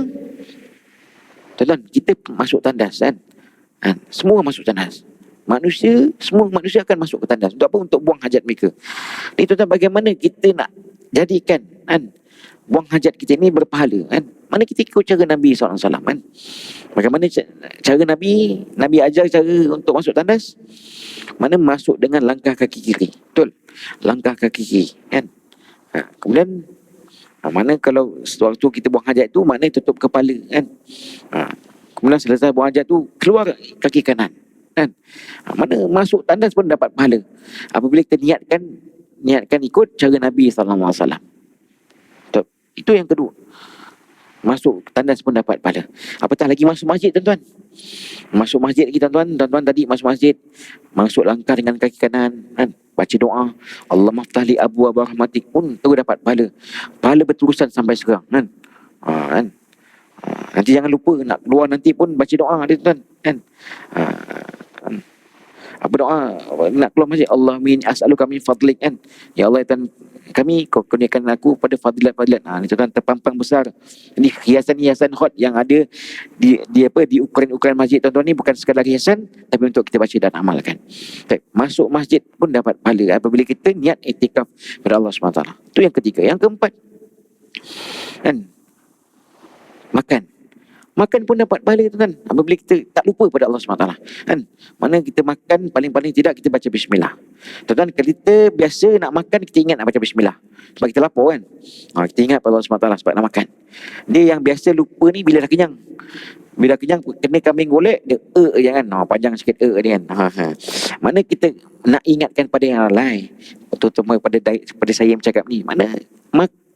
tuan-tuan, kita masuk tandas kan. Semua masuk tandas. Semua manusia akan masuk ke tandas. Untuk apa? Untuk buang hajat mereka. Ni tuan-tuan, bagaimana kita nak jadikan kan buang hajat kita ini berpahala kan. Mana kita ikut cara Nabi SAW kan. Bagaimana cara Nabi ajar cara untuk masuk tandas? Mana masuk dengan langkah kaki kiri. Betul? Langkah kaki kiri kan. Kemudian mana kalau sewaktu kita buang hajat tu, mana tutup kepala kan. Kemudian selesai buang hajat tu, keluar kaki kanan kan. Mana masuk tandas pun dapat pahala apabila kita niatkan ikut cara Nabi SAW. Itu yang kedua. Masuk tandas pun dapat pahala. Apatah lagi masuk masjid tuan-tuan. Masuk masjid lagi tuan-tuan tadi masuk masjid, masuk langkah dengan kaki kanan kan, baca doa Allah maftahli abu rahmatik pun terus dapat pahala. Pahala berterusan sampai sekarang kan. Kan. Nanti jangan lupa nak keluar nanti pun baca doa dia tuan kan. Apa doa nak keluar masjid? Allah min as'aluka min fadlik kan. Ya Allah Tuhan, kami kau kurniakan aku pada fadilat-fadilat. Ni tuan terpampang besar. Ini hiasan-hiasan hot yang ada di ukuran-ukuran masjid tuan-tuan ni, bukan sekadar hiasan tapi untuk kita baca dan amalkan. Masuk masjid pun dapat pahala apabila kita niat iktikaf pada Allah SWT. Itu yang ketiga. Yang keempat kan, makan pun dapat pahala tuan-tuan apabila kita tak lupa pada Allah SWT kan. Mana kita makan paling-paling tidak kita baca bismillah. Tuan-tuan, kita biasa nak makan kita ingat nak baca bismillah sebab kita lapar kan. Kita ingat pada Allah SWT sebab nak makan. Dia yang biasa lupa ni bila dah kenyang. Bila kenyang kena kambing golek dia je kan. Panjang sikit dia kan. Mana kita nak ingatkan pada yang lain, terutama pada saya yang bercakap ni, mana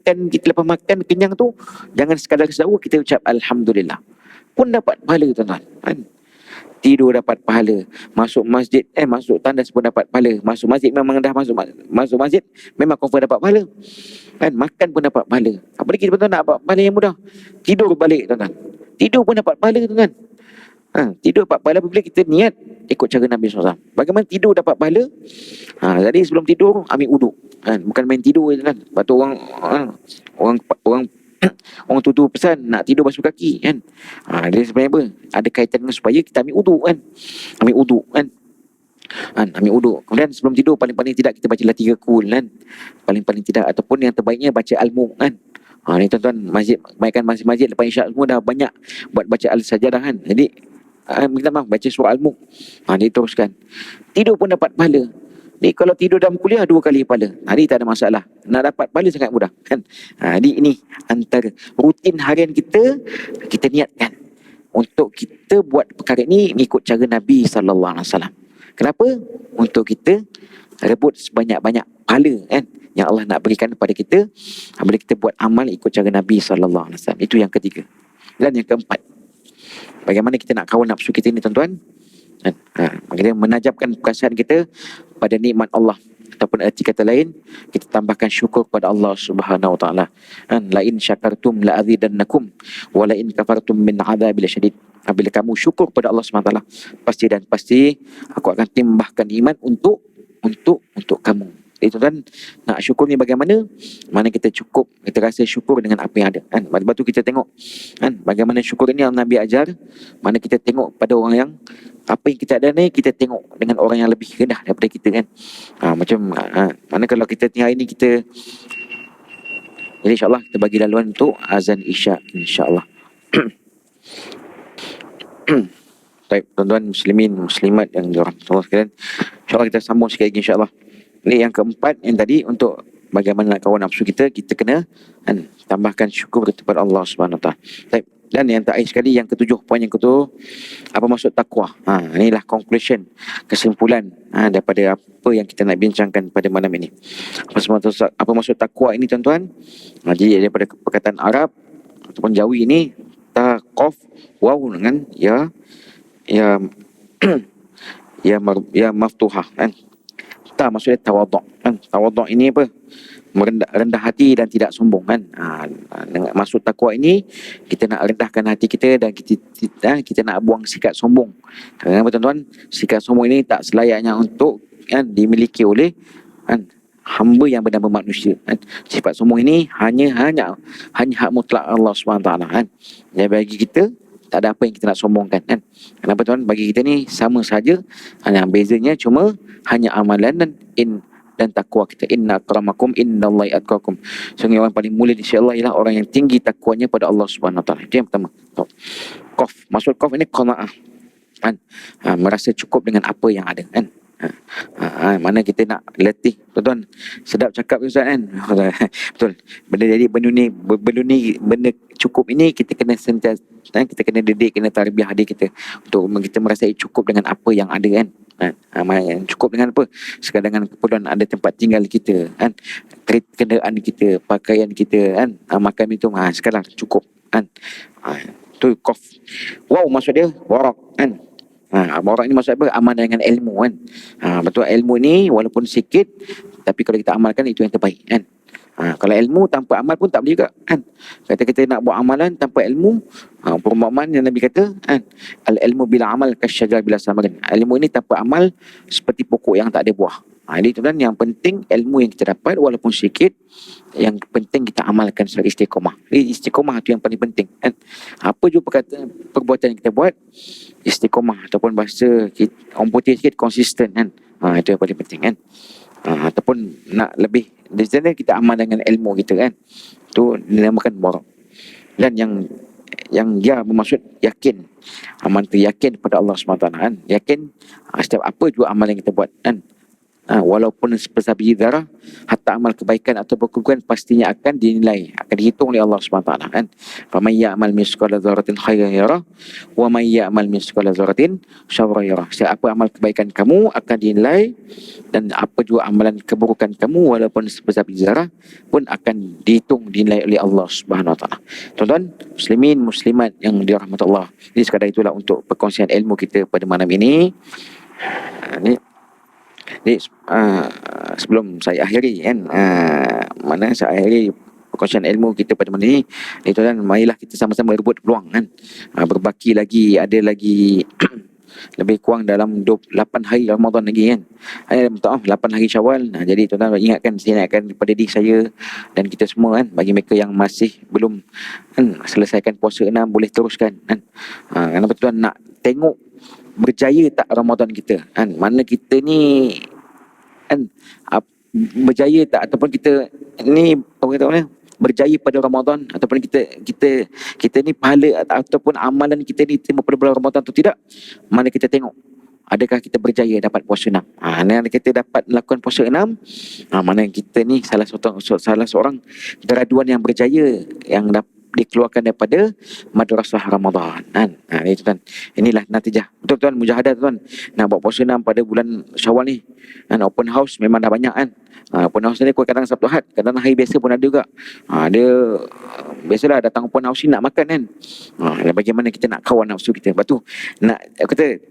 kita lepas makan kenyang tu jangan sekadar sedawa kita ucap alhamdulillah pun dapat pahala tuan-tuan kan. Tidur dapat pahala, masuk masjid masuk tandas pun dapat pahala. Masuk masjid memang dah masuk masjid memang confirm dapat pahala kan. Makan pun dapat pahala. Apa lagi tuan-tuan nak dapat pahala yang mudah? Tidur balik tuan-tuan, tidur pun dapat pahala tuan-tuan. Tidur dapat pahala apabila kita niat ikut cara Nabi SAW. Bagaimana tidur dapat pahala? Jadi sebelum tidur ambil uduk kan. Bukan main tidur je kan. Lepas tu orang tu pesan nak tidur basuh kaki kan. Dia sebenarnya apa? Ada kaitan dengan supaya kita ambil uduk kan. Ambil uduk kan. Ambil uduk. Kemudian sebelum tidur paling-paling tidak kita bacalah 3 kul kan. Paling-paling tidak, ataupun yang terbaiknya baca al-mulk kan. Ni tuan-tuan, kebanyakan masjid lepas isyak semua dah banyak buat baca al-sajadah kan. Jadi minta maaf baca surah al-mulk. Diteruskan. Tidur pun dapat pahala. Ni kalau tidur dalam kuliah 2 kali pahala. Ni tak ada masalah. Nak dapat pahala sangat mudah kan. Jadi ini antara rutin harian kita niatkan untuk kita buat perkara ni ikut cara Nabi SAW. Kenapa? Untuk kita rebut sebanyak-banyak pahala kan yang Allah nak berikan kepada kita apabila kita buat amal ikut cara Nabi SAW. Itu yang ketiga. Dan yang keempat, bagaimana kita nak kawal nafsu kita ni tuan-tuan? Kita menajabkan perasaan kita pada nikmat Allah, ataupun erti kata lain kita tambahkan syukur kepada Allah Subhanahu Wa Taala. La in syakartum la azidannakum wa la in kafartum min adzabil syadid. Apabila kamu syukur kepada Allah Subhanahu Wa Taala, pasti aku akan tambahkan iman untuk kamu. Jadi tuan, nak syukur ni bagaimana? Mana kita cukup, kita rasa syukur dengan apa yang ada kan. Lepas tu kita tengok kan, bagaimana syukur ni yang Nabi ajar. Mana kita tengok pada orang yang apa yang kita ada ni, kita tengok dengan orang yang lebih rendah daripada kita kan. Mana kalau kita hari ni kita, jadi insyaAllah kita bagi laluan untuk azan Isya insyaAllah. Baik, tuan-tuan muslimin muslimat yang dirahmati Allah sekalian, insyaAllah kita sambung sekali lagi insyaAllah. Ini yang keempat, yang tadi untuk bagaimana nak kawal nafsu kita kena tambahkan syukur kepada Allah Subhanahu Wa Taala. Baik, dan yang terakhir sekali, yang ketujuh, poin yang ketujuh, apa maksud takwa? Inilah conclusion, kesimpulan daripada apa yang kita nak bincangkan pada malam ini. Apa maksud takwa ini tuan-tuan? Jadi daripada perkataan Arab ataupun Jawi ini, ta, qaf, waw dengan ya ya maftuhah kan. Ta maksudnya tawaduk kan. Tawaduk ini apa? Rendah hati dan tidak sombong kan. Dengan maksud takwa ini, kita nak rendahkan hati kita dan kita nak buang sikap sombong. Kenapa tuan-tuan? Sikap sombong ini tak selayaknya untuk dimiliki oleh hamba yang bernama manusia kan. Sifat sombong ini hanya hak mutlak Allah SWT kan. Jadi bagi kita tak ada apa yang kita nak sombongkan kan. Kenapa tuan? Bagi kita ni sama saja, hanya bezanya cuma hanya amalan dan takwa kita. Inna akramakum innallahi atqakum. Sungguh orang paling mulia di sisi Allah ialah orang yang tinggi takwanya pada Allah Subhanahu Wa Taala. Itu yang pertama. Qaf, maksud qaf ini qanaah kan. Merasa cukup dengan apa yang ada kan. Mana kita nak letih tuan-tuan. Sedap cakap Ustaz kan. Betul. Benda cukup ini kita kena sentiasa, kita kena didik, kena tarbiyah diri kita untuk kita merasai cukup dengan apa yang ada kan. Cukup dengan apa? Sekadar dengan keperluan ada tempat tinggal kita kan, kenderaan kita, pakaian kita kan, makan itu sekarang cukup kan. Tu qaf. Wow, maksud dia warak kan. Warak ni maksud apa? Amal dengan ilmu kan. Betul, ilmu ni walaupun sikit, tapi kalau kita amalkan itu yang terbaik kan. Kalau ilmu tanpa amal pun tak boleh juga kan. Kata kita nak buat amalan tanpa ilmu, perumpamaan yang Nabi kata kan, al ilmu bila amal kasyajar bila samarin. Ilmu ini tanpa amal seperti pokok yang tak ada buah. Jadi tuan-tuan, yang penting ilmu yang kita dapat walaupun sikit, yang penting kita amalkan secara istiqomah. Jadi istiqomah itu yang paling penting kan. Apa juga perbuatan yang kita buat, istiqomah ataupun bahasa orang putih sikit, konsisten kan. Itu yang paling penting kan. Ataupun nak lebih di sana, kita amal dengan ilmu kita kan. Itu dinamakan warak. Dan yang dia bermaksud yakin. Amal tu yakin pada Allah SWT kan. Yakin setiap apa juga amal yang kita buat kan. Walaupun sebiji darah, hatta amal kebaikan atau keburukan pastinya akan dinilai, akan dihitung oleh Allah SWT kan. Faman ya'mal misqala dzarratin khairan yarah wa man ya'mal misqala dzarratin syarran yarah. Siapa amal kebaikan kamu akan dinilai, dan apa juga amalan keburukan kamu walaupun sebiji darah pun akan dihitung, dinilai oleh Allah SWT. Tuan-tuan muslimin muslimat yang dirahmati Allah, ini sekadar itulah untuk perkongsian ilmu kita pada malam ini. Jadi sebelum saya akhiri kan, mana saya akhiri perkongsian ilmu kita pada malam ini, tuan-tuan, marilah kita sama-sama rebut peluang kan. Berbaki lagi, ada lagi lebih kurang dalam 8 hari Ramadan lagi kan. 8 hari Syawal. Jadi tuan-tuan ingatkan, saya ingatkan kepada diri saya dan kita semua kan, bagi mereka yang masih belum selesaikan puasa 6, boleh teruskan kan. Kenapa tuan nak tengok berjaya tak Ramadan kita kan. Mana kita ni kan berjaya tak, ataupun kita ni berjaya pada Ramadan, ataupun kita ni pahala ataupun amalan kita ni terima pada bulan Ramadan tu tidak. Mana kita tengok adakah kita berjaya dapat puasa 6. Mana kita dapat melakukan puasa 6, mana kita ni salah seorang graduan yang berjaya, yang dikeluarkan daripada madrasah Ramadan kan. Itu kan, inilah natijah betul-betul mujahadah tuan. Nak buat puasa 6 pada bulan Syawal ni kan. Open house memang dah banyak kan. Open house ni kadang Sabtu Ahad, kadang hari biasa pun ada juga. Dia biasalah datang open house ni nak makan kan. Bagaimana kita nak kawal nafsu kita. Lepas tu nak kata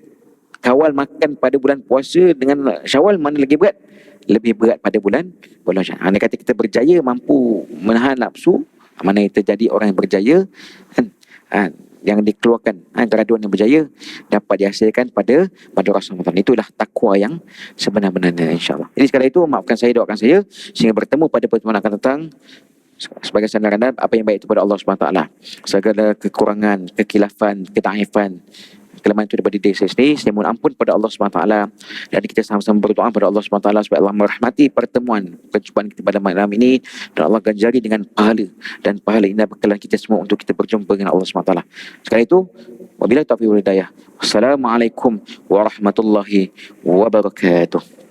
kawal makan pada bulan puasa dengan Syawal, mana lagi berat? Lebih berat pada bulan Syawal. Dia kata kita berjaya mampu menahan nafsu, mana kita jadi orang yang berjaya kan. yang dikeluarkan, graduan yang berjaya dapat dihasilkan pada Rasulullah. Itulah takwa yang sebenar-benarnya, insya-Allah. Jadi sekali itu maafkan saya, doakan saya sehingga bertemu pada pertemuan akan datang sebagai sandaran apa yang baik itu pada Allah Subhanahu Wa Taala. Segala kekurangan, kekilafan, ketaifan, kelemahan itu daripada diri saya sendiri, saya mohon ampun pada Allah Subhanahu Wa Taala, dan kita sama-sama berdoa pada Allah Subhanahu Wa Taala supaya Allah merahmati pertemuan perjumpaan kita pada malam ini, dan Allah ganjari dengan pahala, dan pahala ini bekalan kita semua untuk kita berjumpa dengan Allah Subhanahu Wa Taala. Sekali itu, wabillahi taufiq wal hidayah. Wassalamualaikum warahmatullahi wabarakatuh.